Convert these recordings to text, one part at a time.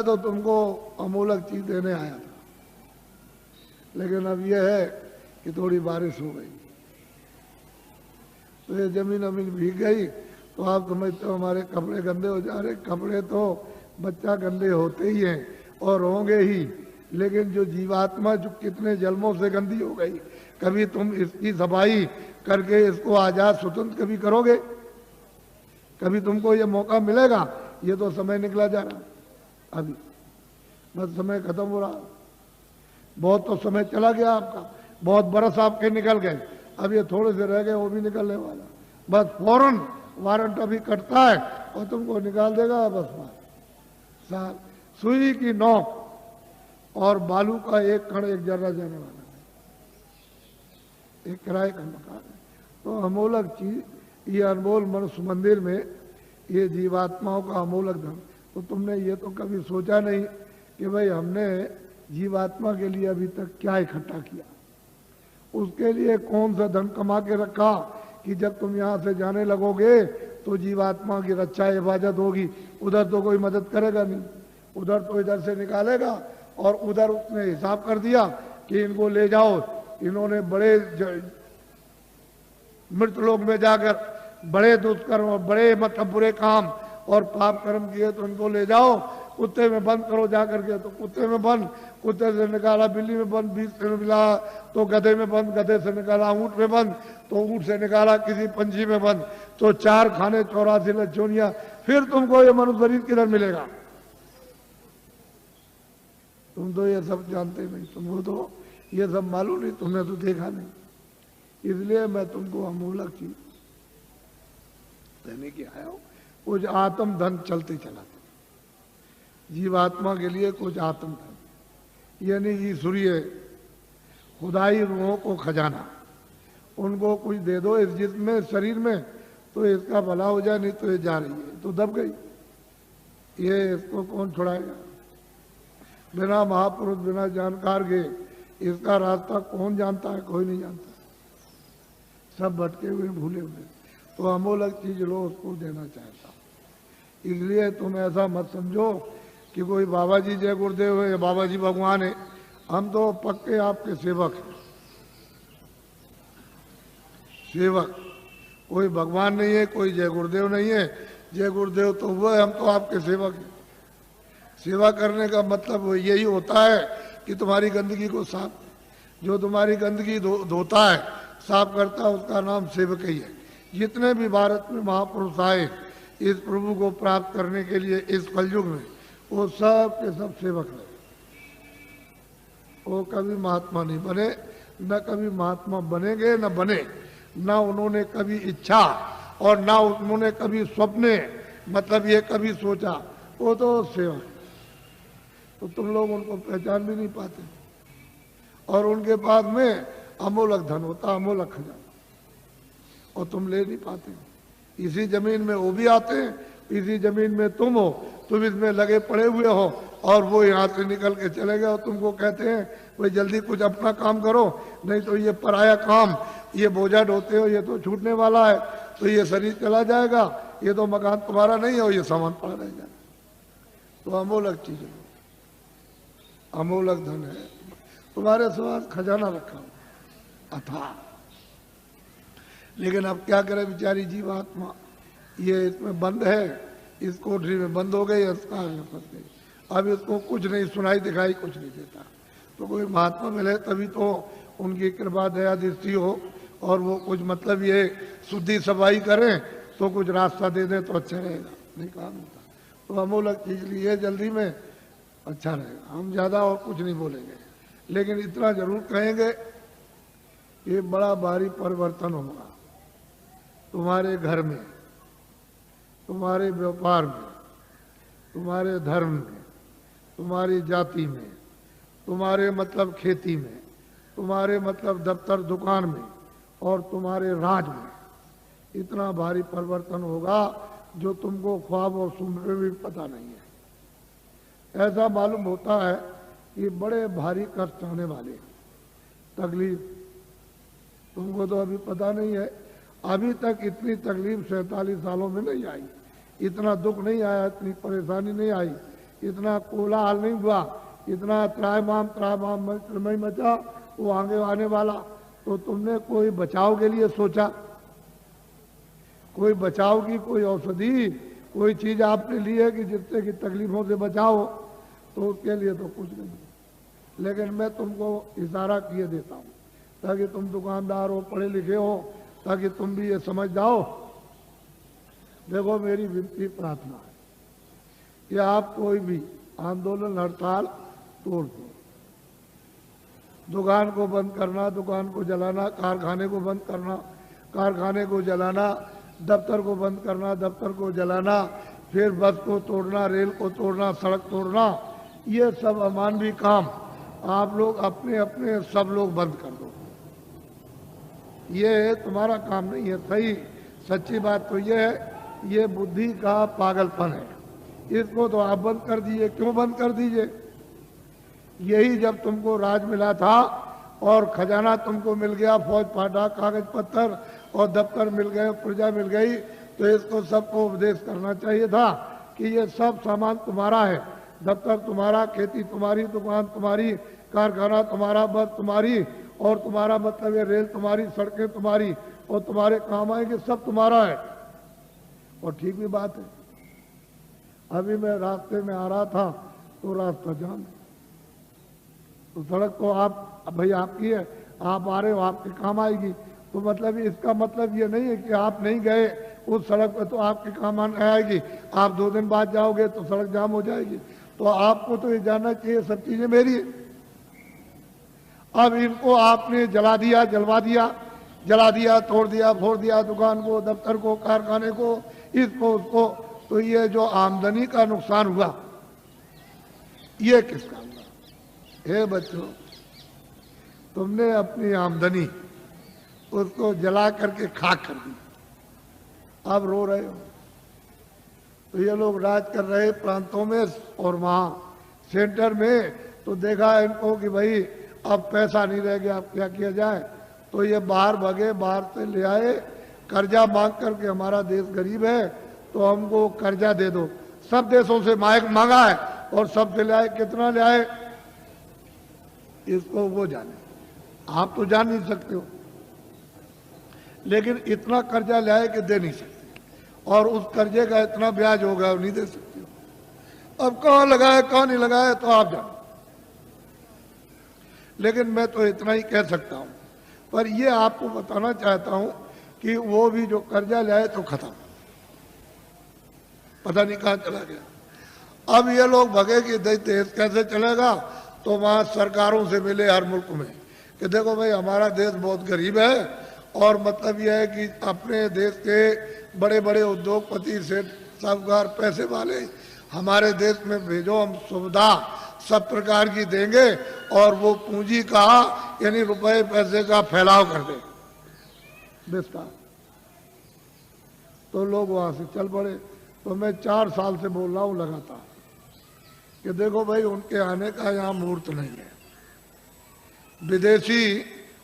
तो तुमको अमूलक चीज देने आया था, लेकिन अब यह है कि थोड़ी बारिश हो गई तो ये जमीन अमीन भीग गई तो आप समझते हो हमारे कपड़े गंदे हो जा रहे। कपड़े तो बच्चा गंदे होते ही हैं और होंगे ही, लेकिन जो जीवात्मा जो कितने जन्मों से गंदी हो गई, कभी तुम इसकी सफाई करके इसको आजाद स्वतंत्र कभी करोगे? कभी तुमको ये मौका मिलेगा? ये तो समय निकला जा रहा, अभी बस समय खत्म हो रहा। बहुत तो समय चला गया आपका, बहुत बरस आपके निकल गए, अब ये थोड़े से रह गए, वो भी निकलने वाला। बस फौरन वारंट अभी कटता है और तुमको निकाल देगा। बस साल सुई की नोक और बालू का एक कण एक जर्रा जाने वाला है, एक किराए का मकान है। तो अमूलक चीज, ये अनमोल मनुष्य मंदिर में ये जीवात्माओं का अमूलक धन। तो तुमने ये तो कभी सोचा नहीं कि भाई हमने जीवात्मा के लिए अभी तक क्या इकट्ठा किया, उसके लिए कौन सा धन कमा के रखा कि जब तुम यहाँ से जाने लगोगे तो जीवात्मा की रक्षा हिफाजत होगी। उधर तो कोई मदद करेगा नहीं, उधर तो इधर से निकालेगा और उधर उसने हिसाब कर दिया कि इनको ले जाओ, इन्होंने बड़े मृत लोक में जाकर बड़े दुष्कर्म और बड़े मतलब बुरे काम और पाप कर्म किए, तो इनको ले जाओ कुत्ते में बंद करो जाकर के। तो कुत्ते में बंद, कुत्ते से निकाला बिल्ली में बंद, बीच से मिला तो गधे में बंद, गधे से निकाला ऊंट में बंद, तो ऊंट से निकाला किसी पंछी में बंद, तो 4 खाने 84 लज्जोनिया। फिर तुमको ये मनुष्य शरीर किधर मिलेगा? तुम तो ये सब जानते नहीं, तुमको तो ये सब मालूम नहीं, तुमने तो देखा नहीं। इसलिए मैं तुमको अमूलक चीज देने के आया हूं। कुछ आत्म धन चलते चला, जीवात्मा के लिए कुछ आत्म धन, यानी ईश्वरीय खुदाई रूहों को खजाना, उनको कुछ दे दो इस जिस्म में, शरीर में, तो इसका भला हो जाए। नहीं तो ये जा रही है तो दब गई, ये इसको कौन छुड़ाएगा? बिना महापुरुष बिना जानकार के इसका रास्ता कौन जानता है? कोई नहीं जानता, सब भटके हुए भूले हुए। तो अमूलक चीज लो, उसको देना चाहता। इसलिए तुम ऐसा मत समझो कि कोई बाबा जी जय गुरुदेव है या बाबा जी भगवान है। हम तो पक्के आपके सेवक हैं, सेवक। कोई भगवान नहीं है, कोई जय गुरुदेव नहीं है। जय गुरुदेव तो वो है, हम तो आपके सेवक हैं। सेवा करने का मतलब यही होता है कि तुम्हारी गंदगी को साफ, जो तुम्हारी गंदगी धोता है, साफ करता है, उसका नाम सेवक ही है। जितने भी भारत में महापुरुष आए इस प्रभु को प्राप्त करने के लिए इस कलयुग में, वो सब के सब सेवक रहे। वो कभी महात्मा नहीं बने, न कभी महात्मा बनेंगे, न बने, न उन्होंने कभी इच्छा और न उन्होंने कभी स्वप्ने मतलब ये कभी सोचा। वो तो सेवा। तो तुम लोग उनको पहचान भी नहीं पाते, और उनके पास में अमूलक धन होता, अमूलक खजाना, और तुम ले नहीं पाते। इसी जमीन में वो भी आते हैं, इसी जमीन में तुम हो, तुम इसमें लगे पड़े हुए हो, और वो यहाँ से निकल के चले गए और तुमको कहते हैं भाई जल्दी कुछ अपना काम करो, नहीं तो ये पराया काम, ये बोझा ढोते हो, ये तो छूटने वाला है, तो ये शरीर चला जाएगा, ये तो मकान तुम्हारा नहीं है, ये सामान पड़ा रहेगा। तो अमूलक चीज है, अमूलक धन है, तुम्हारे साथ खजाना रखा हुआ अथाह। लेकिन अब क्या करे बेचारी जीवात्मा, ये इसमें बंद है, इस कोठरी में बंद हो गई, फंस गई। अब इसको कुछ नहीं सुनाई दिखाई, कुछ नहीं देता। तो कोई महात्मा मिले तभी तो उनकी कृपा दया दृष्टि हो, और वो कुछ मतलब ये शुद्धि सफाई करें तो कुछ रास्ता दे दे तो अच्छा रहेगा, नहीं काम होता। तो अमूलक चीज लिए जल्दी में अच्छा रहेगा। हम ज़्यादा और कुछ नहीं बोलेंगे, लेकिन इतना जरूर कहेंगे कि बड़ा भारी परिवर्तन होगा तुम्हारे घर में, तुम्हारे व्यापार में, तुम्हारे धर्म में, तुम्हारी जाति में, तुम्हारे मतलब खेती में, तुम्हारे मतलब दफ्तर दुकान में, और तुम्हारे राज में। इतना भारी परिवर्तन होगा जो तुमको ख्वाब और सुन में भी पता नहीं है। ऐसा मालूम होता है कि बड़े भारी कष्ट आने वाले, तकलीफ तुमको तो अभी पता नहीं है। अभी तक इतनी तकलीफ 47 सालों में नहीं आई, इतना दुख नहीं आया, इतनी परेशानी नहीं आई, इतना कोलाहल नहीं हुआ, इतना त्रायमाम नहीं मचा वो आगे आने वाला। तो तुमने कोई बचाव के लिए सोचा? कोई बचाव की कोई औषधि, कोई चीज आपने ली है कि जिससे कि तकलीफों से बचाओ? तो उसके लिए तो कुछ नहीं। लेकिन मैं तुमको इशारा किए देता हूँ ताकि तुम दुकानदार हो, पढ़े लिखे हो, ताकि तुम भी ये समझ जाओ। देखो मेरी विनती प्रार्थना है कि आप कोई भी आंदोलन हड़ताल तोड़ दो। दुकान को बंद करना, दुकान को जलाना, कारखाने को बंद करना, कारखाने को जलाना, दफ्तर को बंद करना, दफ्तर को जलाना, फिर बस को तोड़ना, रेल को तोड़ना, सड़क तोड़ना, ये सब अमानवीय काम आप लोग अपने अपने सब लोग बंद कर दो। ये तुम्हारा काम नहीं है। सही सच्ची बात तो ये है, ये बुद्धि का पागलपन है। इसको तो आप बंद कर दीजिए। क्यों बंद कर दीजिए? यही जब तुमको राज मिला था और खजाना तुमको मिल गया, फौज फाटा, कागज पत्थर और दफ्तर मिल गए, प्रजा मिल गई, तो इसको सबको उपदेश करना चाहिए था कि ये सब सामान तुम्हारा है। दफ्तर तुम्हारा, खेती तुम्हारी, दुकान तुम्हारी, कारखाना तुम्हारा, बस तुम्हारी, और तुम्हारा मतलब ये रेल तुम्हारी, सड़कें तुम्हारी, और तुम्हारे काम आएंगे, सब तुम्हारा है। और ठीक भी बात है। अभी मैं रास्ते में आ रहा था तो रास्ता जाम है, तो सड़क तो आप भाई आपकी है, आप आ रहे हो, आपके काम आएगी। तो मतलब इसका मतलब ये नहीं है कि आप नहीं गए उस सड़क पर तो आपके काम आएगी। आप 2 दिन बाद जाओगे तो सड़क जाम हो जाएगी। तो आपको तो ये जानना चाहिए सब चीजें मेरी है। अब इनको आपने जला दिया, जलवा दिया, जला दिया, तोड़ दिया, फोड़ दिया, दुकान को, दफ्तर को, कारखाने को, इसको उसको, तो ये जो आमदनी का नुकसान हुआ ये किसका हुआ? हे बच्चों, तुमने अपनी आमदनी उसको जला करके खाक कर दी, अब रो रहे हो। तो ये लोग राज कर रहे प्रांतों में और वहां सेंटर में, तो देखा इनको कि भाई अब पैसा नहीं रह गया, अब क्या किया जाए। तो ये बाहर भगे, बाहर से ले आए कर्जा मांग करके, हमारा देश गरीब है तो हमको कर्जा दे दो। सब देशों से मांगा है और सब से ले आए। कितना ले आए इसको वो जाने, आप तो जान नहीं सकते हो। लेकिन इतना कर्जा ले आए कि दे नहीं सकते, और उस कर्जे का इतना ब्याज होगा नहीं दे सकते हो। अब कहाँ लगाए कहाँ नहीं लगाए तो आप जानो। लेकिन मैं तो इतना ही कह सकता हूं, पर ये आपको बताना चाहता हूं कि वो भी जो कर्जा ले आए तो खत्म, पता नहीं कहां चला गया। अब ये लोग भगे कि देश कैसे चलेगा, तो वहां सरकारों से मिले हर मुल्क में कि देखो भाई हमारा देश बहुत गरीब है, और मतलब यह है कि अपने देश के बड़े बड़े उद्योगपति से साहूकार पैसे वाले हमारे देश में भेजो, हम सुविधा सब प्रकार की देंगे और वो पूंजी का यानी रुपए पैसे का फैलाव कर दे विस्तार। तो लोग वहां से चल पड़े। तो मैं 4 साल से बोल रहा हूं लगातार कि देखो भाई उनके आने का यहाँ मुहूर्त नहीं है। विदेशी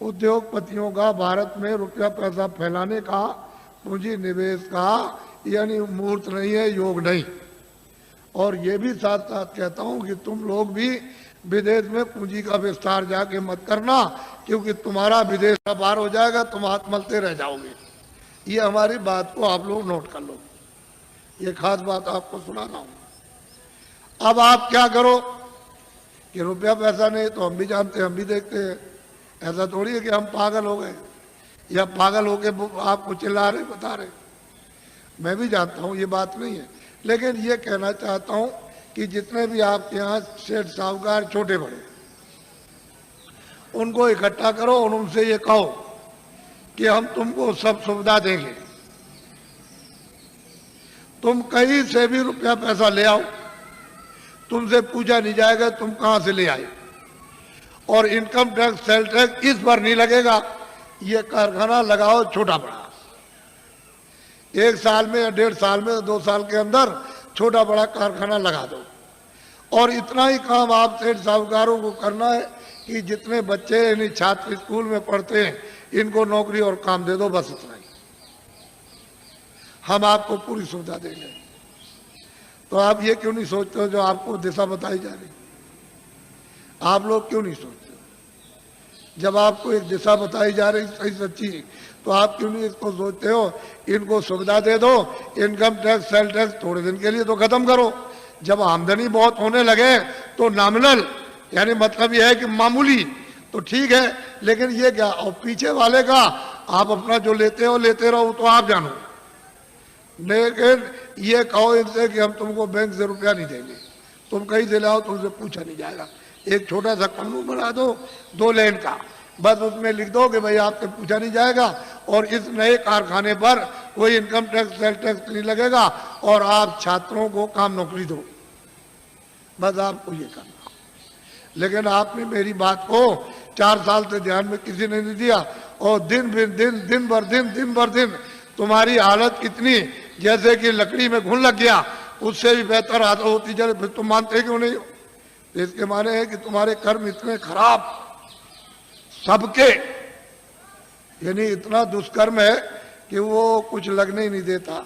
उद्योगपतियों का भारत में रुपया पैसा फैलाने का, पूंजी निवेश का यानी मुहूर्त नहीं है, योग नहीं। और ये भी साथ साथ कहता हूं कि तुम लोग भी विदेश में पूंजी का विस्तार जाके मत करना, क्योंकि तुम्हारा विदेश का पार हो जाएगा, तुम हाथ मलते रह जाओगे। ये हमारी बात को आप लोग नोट कर लो, ये खास बात आपको सुना रहा हूं। अब आप क्या करो कि रुपया पैसा नहीं तो हम भी जानते हैं, हम भी देखते हैं। ऐसा थोड़ी है कि हम पागल हो गए या पागल होके आपको चिल्ला रहे बता रहे। मैं भी जानता हूं ये बात नहीं है, लेकिन ये कहना चाहता हूं कि जितने भी आपके यहाँ सेठ साहूकार छोटे बड़े, उनको इकट्ठा करो और उनसे ये कहो कि हम तुमको सब सुविधा देंगे, तुम कहीं से भी रुपया पैसा ले आओ, तुमसे पूछा नहीं जाएगा तुम कहां से ले आए, और इनकम टैक्स सेल टैक्स इस पर नहीं लगेगा। ये कारखाना लगाओ छोटा बड़ा, 1 साल में या 1.5 साल में 2 साल के अंदर छोटा बड़ा कारखाना लगा दो। और इतना ही काम आप सेठ साहूकारों को करना है कि जितने बच्चे यानी छात्र स्कूल में पढ़ते हैं इनको नौकरी और काम दे दो, बस इतना ही। हम आपको पूरी सुविधा देंगे। तो आप ये क्यों नहीं सोचते हो जो आपको दिशा बताई जा रही? आप लोग क्यों नहीं सोचते? जब आपको एक दिशा बताई जा रही सही सच्ची, तो आप क्यों नहीं इसको सोचते हो इनको सुविधा दे दो, इनकम टैक्स सेल टैक्स थोड़े दिन के लिए तो खत्म करो। जब आमदनी बहुत होने लगे तो नॉमिनल, यानी मतलब यह है कि मामूली, तो ठीक है, लेकिन ये क्या, और पीछे वाले का आप अपना जो लेते हो लेते रहो, तो आप जानो। लेकिन ये कहो इनसे कि हम तुमको बैंक से रुपया नहीं देंगे, तुम कहीं से लाओ, तुमसे पूछा नहीं जाएगा। एक छोटा सा कानून बना दो 2 लेन का, बस उसमें लिख दो कि भाई आपसे पूछा नहीं जाएगा, और इस नए कारखाने पर कोई इनकम टैक्स सेल टैक्स नहीं लगेगा, और आप छात्रों को काम नौकरी दो, बस आपको ये करना। लेकिन आपने मेरी बात को 4 साल से ध्यान में किसी ने नहीं दिया, और दिन भर दिन तुम्हारी हालत इतनी जैसे कि लकड़ी में घुन लग गया, उससे भी बेहतर हालत होती चले, फिर तुम मानते क्यों नहीं हो? इसके माने है कि तुम्हारे कर्म इतने खराब सबके, यानी इतना दुष्कर्म है कि वो कुछ लगने ही नहीं देता।